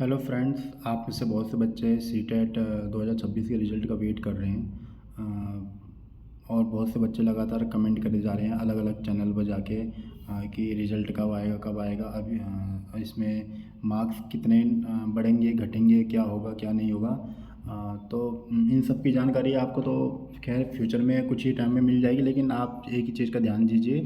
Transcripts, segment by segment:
Hello friends, आप में से बहुत से बच्चे सीटेट 2026 के रिज़ल्ट का वेट कर रहे हैं। और बहुत से बच्चे लगातार कमेंट करे जा रहे हैं अलग अलग चैनल पर जाके कि रिज़ल्ट कब आएगा अभी, इसमें मार्क्स कितने बढ़ेंगे घटेंगे, क्या होगा क्या नहीं होगा। तो इन सब की जानकारी आपको तो खैर फ्यूचर में कुछ ही टाइम में मिल जाएगी, लेकिन आप एक ही चीज़ का ध्यान दीजिए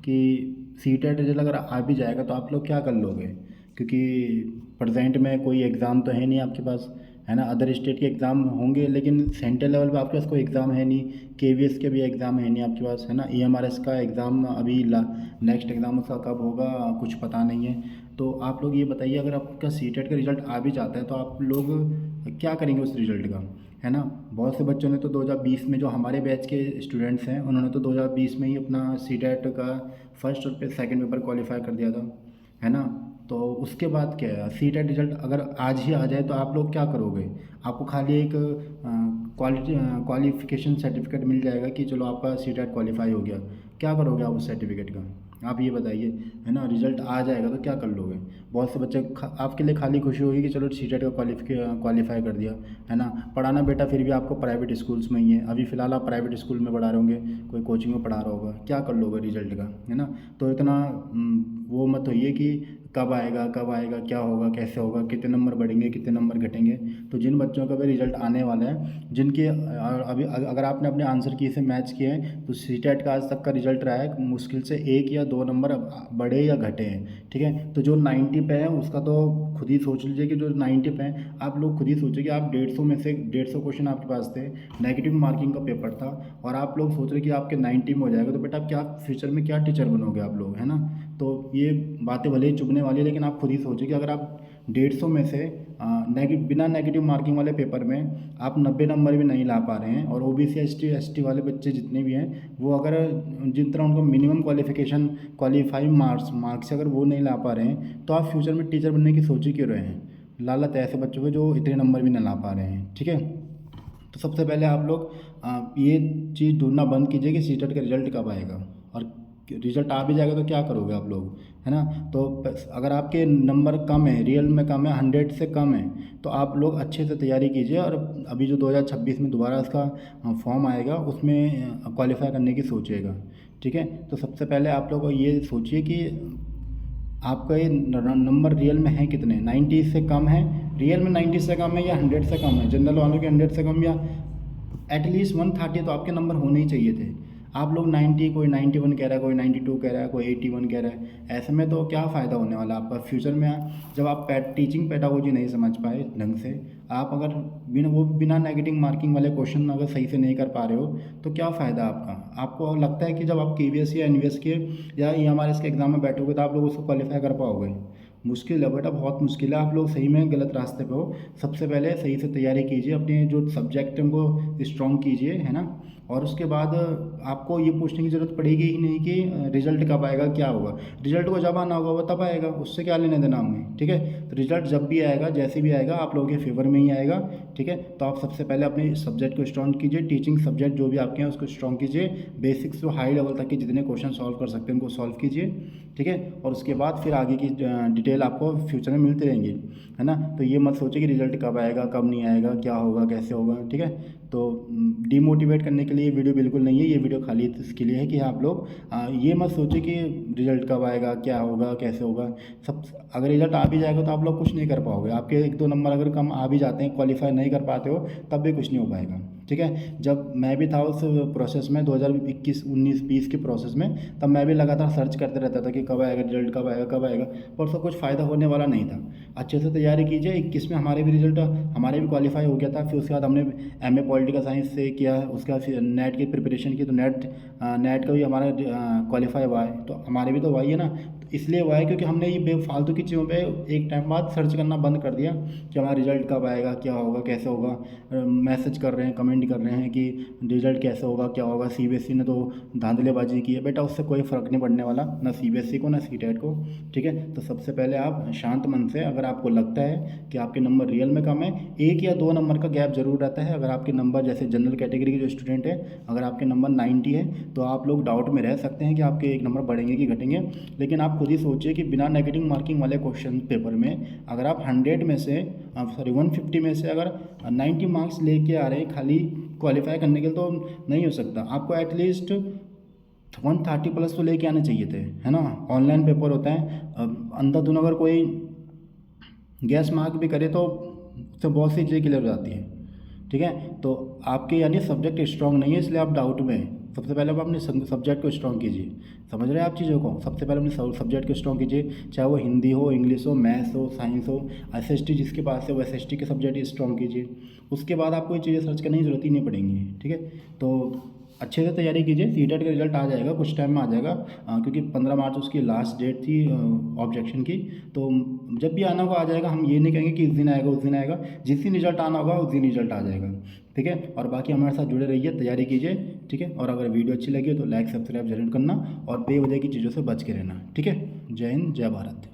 कि सीटेट रिजल्ट अगर आ भी जाएगा तो आप लोग क्या कर लोगे, क्योंकि प्रेजेंट में कोई एग्ज़ाम तो है नहीं आपके पास, है ना। अदर स्टेट के एग्ज़ाम होंगे लेकिन सेंट्रल लेवल पे आपके पास कोई एग्ज़ाम है नहीं। केवीएस के भी एग्ज़ाम है नहीं आपके पास, है ना। ईएमआरएस का एग्ज़ाम अभी नेक्स्ट एग्ज़ाम उसका कब होगा कुछ पता नहीं है। तो आप लोग ये बताइए, अगर आपका सीटेट का रिज़ल्ट आ भी जाता है तो आप लोग क्या करेंगे उस रिज़ल्ट का, है ना। बहुत से बच्चों ने तो 2020 में, जो हमारे बैच के स्टूडेंट्स हैं, उन्होंने तो 2020 में ही अपना सीटेट का फर्स्ट और सेकंड पेपर क्वालिफाई कर दिया था, है ना। तो उसके बाद क्या है, सीटेट रिजल्ट अगर आज ही आ जाए तो आप लोग क्या करोगे। आपको खाली एक क्वालिफिकेशन सर्टिफिकेट मिल जाएगा कि चलो आपका सीटेट क्वालिफाई हो गया। क्या करोगे आप उस सर्टिफिकेट का, आप ये बताइए, है ना। रिजल्ट आ जाएगा तो क्या कर लोगे। बहुत से बच्चे आपके लिए खाली खुशी होगी कि चलो सीटेट का क्वालिफाई कर दिया, है ना। पढ़ाना बेटा फिर भी आपको प्राइवेट स्कूल्स में ही है, अभी फ़िलहाल आप प्राइवेट स्कूल में पढ़ा रहे होंगे, कोई कोचिंग में पढ़ा रहा होगा। क्या कर लोगे रिजल्ट का, है ना। तो इतना वो मत होइए कि कब आएगा क्या होगा कैसे होगा, कितने नंबर बढ़ेंगे कितने नंबर घटेंगे। तो जिन बच्चों का भी रिजल्ट आने वाला है, जिनके अभी अगर आपने अपने आंसर की से मैच किए हैं, तो सीटेट का आज तक का रिजल्ट रहा है मुश्किल से 1 या 2 नंबर बढ़े या घटे हैं, ठीक है। तो जो 90 पे है उसका तो खुद ही सोच लीजिए कि जो 90 पे हैं, आप लोग खुद ही सोचिए कि आप 150 में से 150 क्वेश्चन आपके पास थे, नेगेटिव मार्किंग का पेपर था, और आप लोग सोच रहे कि आपके 90 में हो जाएगा। तो बेटा आप क्या फ्यूचर में क्या टीचर बनोगे आप लोग, है ना। तो ये बातें भले ही चुभने वाली है, लेकिन आप खुद ही सोचिए कि अगर आप 150 में से बिना नेगेटिव मार्किंग वाले पेपर में आप 90 नंबर भी नहीं ला पा रहे हैं, और ओबीसी एसटी वाले बच्चे जितने भी हैं वो अगर जिन तरह उनको मिनिमम क्वालिफाइंग मार्क्स अगर वो नहीं ला पा रहे हैं, तो आप फ्यूचर में टीचर बनने की सोच ही क्यों रहे हैं। लालच है ऐसे बच्चों को जो इतने नंबर भी नहीं ला पा रहे हैं, ठीक है। तो सबसे पहले आप लोग ये चीज़ ढूंढना बंद कीजिए कि सीटेट का रिजल्ट कब आएगा, और रिजल्ट आ भी जाएगा तो क्या करोगे आप लोग, है ना। तो अगर आपके नंबर कम है, रियल में कम है, 100 से कम है, तो आप लोग अच्छे से तैयारी कीजिए, और अभी जो 2026 में दोबारा इसका फॉर्म आएगा उसमें क्वालिफाई करने की सोचिएगा, ठीक है। तो सबसे पहले आप लोग ये सोचिए कि आपका ये नंबर रियल में है कितने, 90 से कम है, रियल में 90 से कम है या 100 से कम है। जनरल वालों के 100 से कम या एटलीस्ट 130 तो आपके नंबर होने ही चाहिए थे। आप लोग 90, कोई 91 कह रहा है, कोई 92 कह रहा है, कोई 81 कह रहा है। ऐसे में तो क्या फ़ायदा होने वाला आपका फ्यूचर में। जब आप टीचिंग पेडागोजी नहीं समझ पाए ढंग से, आप अगर बिना नेगेटिव मार्किंग वाले क्वेश्चन अगर सही से नहीं कर पा रहे हो, तो क्या फ़ायदा आपका। आपको लगता है कि जब आप केवीएस या एनवीएस के या ईएमआरएस के एग्ज़ाम में बैठोगे तो आप लोग उसको क्वालिफाई कर पाओगे। मुश्किल है बेटा, बहुत मुश्किल है। आप लोग सही में गलत रास्ते पे हो। सबसे पहले सही से तैयारी कीजिए, अपने जो सब्जेक्ट हैं उनको स्ट्रॉन्ग कीजिए, है ना। और उसके बाद आपको ये पूछने की ज़रूरत पड़ेगी ही नहीं कि रिज़ल्ट कब आएगा क्या होगा। रिज़ल्ट को जब आना होगा वो तब आएगा, उससे क्या लेने देना हमें, ठीक है। तो रिज़ल्ट जब भी आएगा, जैसे भी आएगा, आप लोगों के फेवर में ही आएगा, ठीक है। तो आप सबसे पहले अपने सब्जेक्ट को स्ट्रॉन्ग कीजिए, टीचिंग सब्जेक्ट जो भी आपके हैं उसको स्ट्रॉन्ग कीजिए, बेसिक्स टू हाई लेवल तक के जितने क्वेश्चन सॉल्व कर सकते हैं उनको सॉल्व कीजिए, ठीक है। और उसके बाद फिर आगे की डिटेल आपको फ्यूचर में मिलती रहेंगी, है ना। तो ये मत सोचिए कि रिज़ल्ट कब आएगा कब नहीं आएगा, क्या होगा कैसे होगा, ठीक है। तो डीमोटिवेट करने के लिए ये वीडियो बिल्कुल नहीं है। ये वीडियो खाली इसके लिए है कि आप लोग ये मत सोचिए कि रिज़ल्ट कब आएगा क्या होगा कैसे होगा। सब अगर रिज़ल्ट आ भी जाएगा तो आप लोग कुछ नहीं कर पाओगे। आपके 1-2 नंबर अगर कम आ भी जाते हैं, क्वालिफाई नहीं कर पाते हो, तब भी कुछ नहीं हो पाएगा, ठीक है। जब मैं भी था उस प्रोसेस में 2021, 19, 20 के प्रोसेस में, तब मैं भी लगातार सर्च करते रहता था कि कब आएगा रिजल्ट, कब आएगा कब आएगा, पर उसका कुछ फ़ायदा होने वाला नहीं था। अच्छे से तैयारी कीजिए। 21 में हमारे भी रिजल्ट, हमारे भी क्वालिफाई हो गया था। फिर उसके बाद हमने एमए पॉलिटिकल साइंस से किया, उसके बाद फिर नेट की प्रिपरेशन की, तो नेट का भी हमारा क्वालिफाई हुआ है। तो हमारे भी तो हुआ ही है ना। तो इसलिए हुआ है क्योंकि हमने ये बेफालतू की चीज़ों पे एक टाइम बाद सर्च करना बंद कर दिया कि हमारा रिजल्ट कब आएगा क्या होगा कैसे होगा। मैसेज कर रहे हैं, कमेंट कर रहे हैं कि रिजल्ट कैसे होगा क्या होगा। सीबीएसई ने तो धांधलेबाजी की है बेटा, उससे कोई फ़र्क नहीं पड़ने वाला, ना सीबीएसई को ना सीटेट को, ठीक है। तो सबसे पहले आप शांत मन से, अगर आपको लगता है कि आपके नंबर रियल में कम है, 1 या 2 नंबर का गैप जरूर रहता है। अगर आपके नंबर, जैसे जनरल कैटेगरी के जो स्टूडेंट है, अगर आपके नंबर 90 है तो आप लोग डाउट में रह सकते हैं कि आपके 1 नंबर बढ़ेंगे कि घटेंगे, लेकिन आप आप खुद ही सोचिए कि बिना नेगेटिव मार्किंग वाले क्वेश्चन पेपर में अगर आप 100 में से 150 में से अगर 90 मार्क्स लेके आ रहे हैं खाली क्वालिफाई करने के लिए, तो नहीं हो सकता। आपको एटलीस्ट 130 प्लस तो लेके आने चाहिए थे, है ना। ऑनलाइन पेपर होता है, अंधाधुन अगर कोई गैस मार्क भी करे तो बहुत सी चीज़ें क्लियर हो जाती हैं, ठीक है। तो आपके यानी सब्जेक्ट स्ट्रॉन्ग नहीं है, इसलिए आप डाउट में हैं। सबसे पहले आप अपने सब्जेक्ट को स्ट्रॉन्ग कीजिए, समझ रहे हैं आप चीज़ों को। सबसे पहले अपने सब्जेक्ट को स्ट्रॉन्ग कीजिए, चाहे वो हिंदी हो, इंग्लिश हो, मैथ्स हो, साइंस हो, एसएसटी जिसके पास है वो एसएसटी के सब्जेक्ट स्ट्रॉन्ग कीजिए। उसके बाद आपको ये चीज़ें सर्च करने की ज़रूरत ही नहीं पड़ेंगी, ठीक है। तो अच्छे से तैयारी कीजिए, सीटेट का रिजल्ट आ जाएगा, कुछ टाइम में आ जाएगा, क्योंकि 15 मार्च उसकी लास्ट डेट थी ऑब्जेक्शन की। तो जब भी आना होगा आ जाएगा, हम ये नहीं कहेंगे कि इस दिन आएगा उस दिन आएगा, जिस दिन रिजल्ट आना होगा उस दिन रिजल्ट आ जाएगा, ठीक है। और बाकी हमारे साथ जुड़े रहिए, तैयारी कीजिए, ठीक है। और अगर वीडियो अच्छी लगी तो लाइक सब्सक्राइब जरूर करना और बेवजह की चीज़ों से बच के रहना, ठीक है। जय हिंद, जय भारत।